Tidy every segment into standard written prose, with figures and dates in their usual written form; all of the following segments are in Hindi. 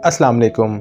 अस्सलाम वालेकुम।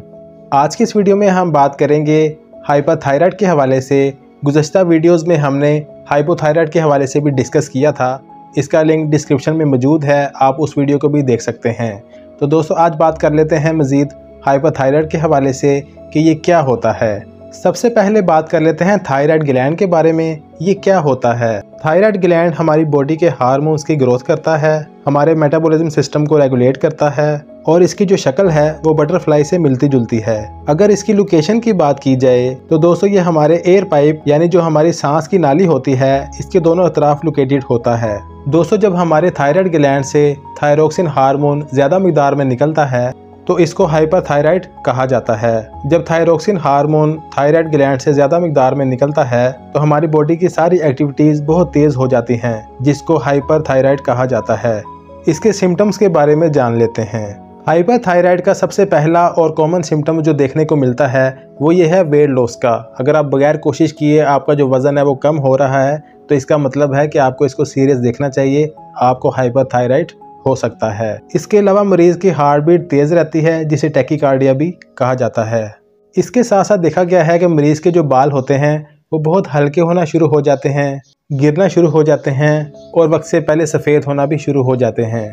आज की इस वीडियो में हम बात करेंगे हाइपरथायराइड के हवाले से। गुज़श्ता वीडियोस में हमने हाइपोथायराइड के हवाले से भी डिस्कस किया था। इसका लिंक डिस्क्रिप्शन में मौजूद है, आप उस वीडियो को भी देख सकते हैं। तो दोस्तों आज बात कर लेते हैं मज़ीद हाइपरथायराइड के हवाले से कि ये क्या होता है। सबसे पहले बात कर लेते हैं थायराइड ग्लैंड के बारे में। ये क्या होता है? थायराइड ग्लैंड हमारी बॉडी के हार्मोन्स की ग्रोथ करता है, हमारे मेटाबॉलिज्म सिस्टम को रेगुलेट करता है और इसकी जो शक्ल है वो बटरफ्लाई से मिलती जुलती है। अगर इसकी लोकेशन की बात की जाए तो दोस्तों ये हमारे एयर पाइप यानी जो हमारी सांस की नाली होती है इसके दोनों तरफ लोकेटेड होता है। दोस्तों जब हमारे थायराइड ग्लैंड से थायरोक्सिन हार्मोन ज़्यादा मिकदार में निकलता है तो इसको हाइपरथायराइड कहा जाता है। जब थायरोक्सिन हार्मोन थायराइड ग्लैंड से ज़्यादा मिकदार में निकलता है तो हमारी बॉडी की सारी एक्टिविटीज़ बहुत तेज़ हो जाती हैं, जिसको हाइपरथायराइड कहा जाता है। इसके सिम्टम्स के बारे में जान लेते हैं। हाइपरथायराइड का सबसे पहला और कॉमन सिम्टम जो देखने को मिलता है वो ये है वेट लॉस का। अगर आप बगैर कोशिश किए आपका जो वज़न है वो कम हो रहा है तो इसका मतलब है कि आपको इसको सीरियस देखना चाहिए, आपको हाइपरथायराइड हो सकता है। इसके अलावा मरीज़ की हार्ट बीट तेज़ रहती है जिसे टैकीकार्डिया भी कहा जाता है। इसके साथ साथ देखा गया है कि मरीज़ के जो बाल होते हैं वो बहुत हल्के होना शुरू हो जाते हैं, गिरना शुरू हो जाते हैं और वक्त से पहले सफ़ेद होना भी शुरू हो जाते हैं।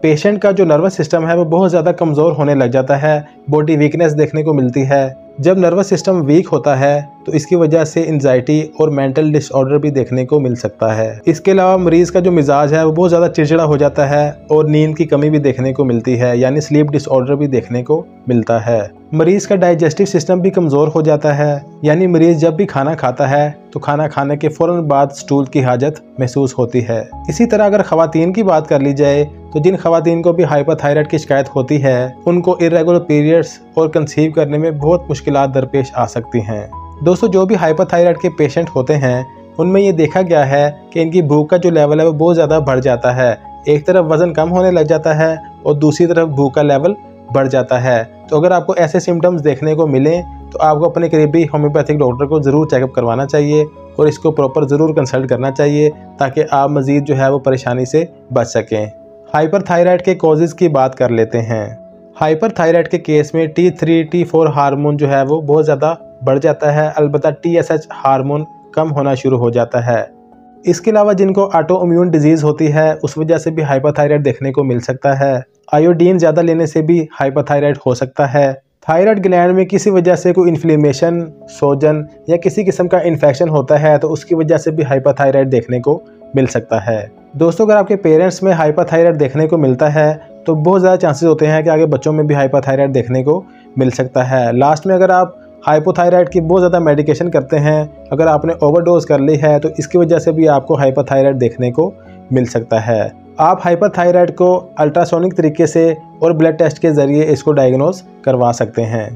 पेशेंट का जो नर्वस सिस्टम है वो बहुत ज़्यादा कमज़ोर होने लग जाता है, बॉडी वीकनेस देखने को मिलती है। जब नर्वस सिस्टम वीक होता है तो इसकी वजह से एंजाइटी और मेंटल डिसऑर्डर भी देखने को मिल सकता है। इसके अलावा मरीज़ का जो मिजाज है वो बहुत ज़्यादा चिड़चिड़ा हो जाता है और नींद की कमी भी देखने को मिलती है, यानी स्लीप डिसऑर्डर भी देखने को मिलता है। मरीज़ का डाइजेस्टिव सिस्टम भी कमज़ोर हो जाता है, यानी मरीज़ जब भी खाना खाता है तो खाना खाने के फ़ौरन बाद स्टूल की हाजत महसूस होती है। इसी तरह अगर ख़वातीन की बात कर ली जाए तो जिन ख़वातीन को भी हाइपरथायराइड की शिकायत होती है उनको इर्रेगुलर पीरियड्स और कंसीव करने में बहुत मुश्किलात दरपेश आ सकती हैं। दोस्तों जो भी हाइपरथायराइड के पेशेंट होते हैं उनमें ये देखा गया है कि इनकी भूख का जो लेवल है वो बहुत ज़्यादा बढ़ जाता है। एक तरफ वज़न कम होने लग जाता है और दूसरी तरफ भूख का लेवल बढ़ जाता है। तो अगर आपको ऐसे सिम्टम्स देखने को मिलें तो आपको अपने करीबी होम्योपैथिक डॉक्टर को ज़रूर चेकअप करवाना चाहिए और इसको प्रॉपर ज़रूर कंसल्ट करना चाहिए ताकि आप मज़ीद जो है वो परेशानी से बच सकें। हाइपरथायराइड के कॉजेज़ की बात कर लेते हैं। हाइपरथायराइड के केस में T3, T4 हार्मोन जो है वो बहुत ज़्यादा बढ़ जाता है, अलबत्ता TSH हार्मोन कम होना शुरू हो जाता है। इसके अलावा जिनको ऑटो इम्यून डिजीज़ होती है उस वजह से भी हाइपरथायराइड देखने को मिल सकता है। आयोडीन ज़्यादा लेने से भी हाइपरथायराइड हो सकता है। थायराइड ग्लैंड में किसी वजह से कोई इन्फ्लेमेशन, सोजन या किसी किस्म का इन्फेक्शन होता है तो उसकी वजह से भी हाइपरथायराइड देखने को मिल सकता है। दोस्तों अगर आपके पेरेंट्स में हाइपरथायराइड देखने को मिलता है तो बहुत ज़्यादा चांसेस होते हैं कि आगे बच्चों में भी हाइपरथायराइड देखने को मिल सकता है। लास्ट में अगर आप हाइपोथायराइड की बहुत ज़्यादा मेडिकेशन करते हैं, अगर आपने ओवरडोज कर ली है तो इसकी वजह से भी आपको हाइपरथायराइड देखने को मिल सकता है। आप हाइपरथायराइड को अल्ट्रासोनिक तरीके से और ब्लड टेस्ट के ज़रिए इसको डायग्नोज करवा सकते हैं।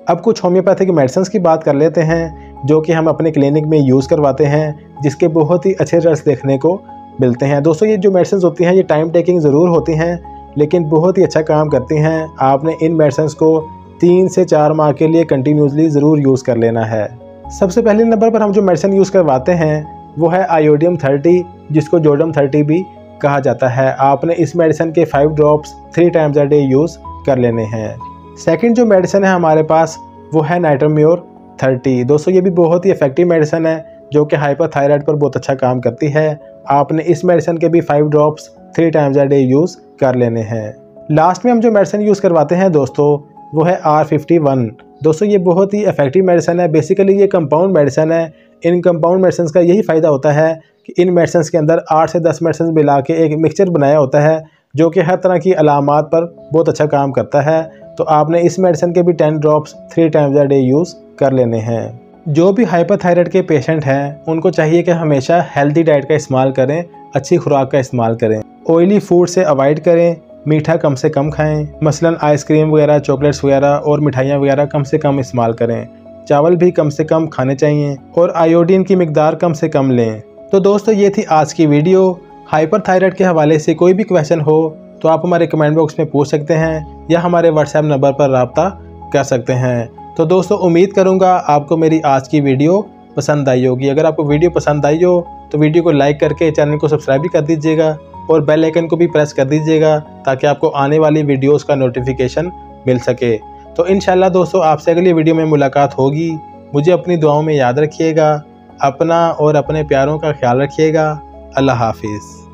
अब कुछ होम्योपैथिक मेडिसिन की बात कर लेते हैं जो कि हम अपने क्लिनिक में यूज़ करवाते हैं, जिसके बहुत ही अच्छे रिजल्ट देखने को मिलते हैं। दोस्तों ये जो मेडिसिन होती हैं ये टाइम टेकिंग ज़रूर होती हैं लेकिन बहुत ही अच्छा काम करती हैं। आपने इन मेडिसिन को 3 से 4 माह के लिए कंटिन्यूसली ज़रूर यूज़ कर लेना है। सबसे पहले नंबर पर हम जो मेडिसिन यूज़ करवाते हैं वो है आयोडियम 30, जिसको जोडम 30 भी कहा जाता है। आपने इस मेडिसिन के 5 drops 3 times a day use कर लेने हैं। सेकंड जो मेडिसिन है हमारे पास वो है नाइट्रोम्योर 30। दोस्तों ये भी बहुत ही इफेक्टिव मेडिसिन है जो कि हाइपरथायराइड पर बहुत अच्छा काम करती है। आपने इस मेडिसिन के भी 5 drops 3 times a day use कर लेने हैं। लास्ट में हम जो मेडिसिन यूज़ करवाते हैं दोस्तों वो है R51। दोस्तों ये बहुत ही इफेक्टिव मेडिसिन है। बेसिकली ये कंपाउंड मेडिसिन है। इन कंपाउंड मेडिसिन का यही फ़ायदा होता है कि इन मेडिसिन के अंदर 8 से 10 मेडिसिन मिला के एक मिक्सचर बनाया होता है जो कि हर तरह की अलामात पर बहुत अच्छा काम करता है। तो आपने इस मेडिसिन के भी 10 drops 3 times a day use कर लेने हैं। जो भी हाइपरथायराइड के पेशेंट हैं उनको चाहिए कि हमेशा हेल्दी डाइट का इस्तेमाल करें, अच्छी खुराक का इस्तेमाल करें, ऑयली फूड से अवॉइड करें, मीठा कम से कम खाएं, मसलन आइसक्रीम वगैरह, चॉकलेट्स वगैरह और मिठाइयाँ वगैरह कम से कम इस्तेमाल करें, चावल भी कम से कम खाने चाहिए और आयोडीन की मिकदार कम से कम लें। तो दोस्तों ये थी आज की वीडियो। हाइपरथायराइड के हवाले से कोई भी क्वेश्चन हो तो आप हमारे कमेंट बॉक्स में पूछ सकते हैं या हमारे व्हाट्सएप नंबर पर रब्ता कर सकते हैं। तो दोस्तों उम्मीद करूँगा आपको मेरी आज की वीडियो पसंद आई होगी। अगर आपको वीडियो पसंद आई हो तो वीडियो को लाइक करके चैनल को सब्सक्राइब भी कर दीजिएगा और बेल आइकन को भी प्रेस कर दीजिएगा ताकि आपको आने वाली वीडियोस का नोटिफिकेशन मिल सके। तो इंशाल्लाह दोस्तों आपसे अगली वीडियो में मुलाकात होगी। मुझे अपनी दुआओं में याद रखिएगा। अपना और अपने प्यारों का ख्याल रखिएगा। अल्लाह हाफिज़।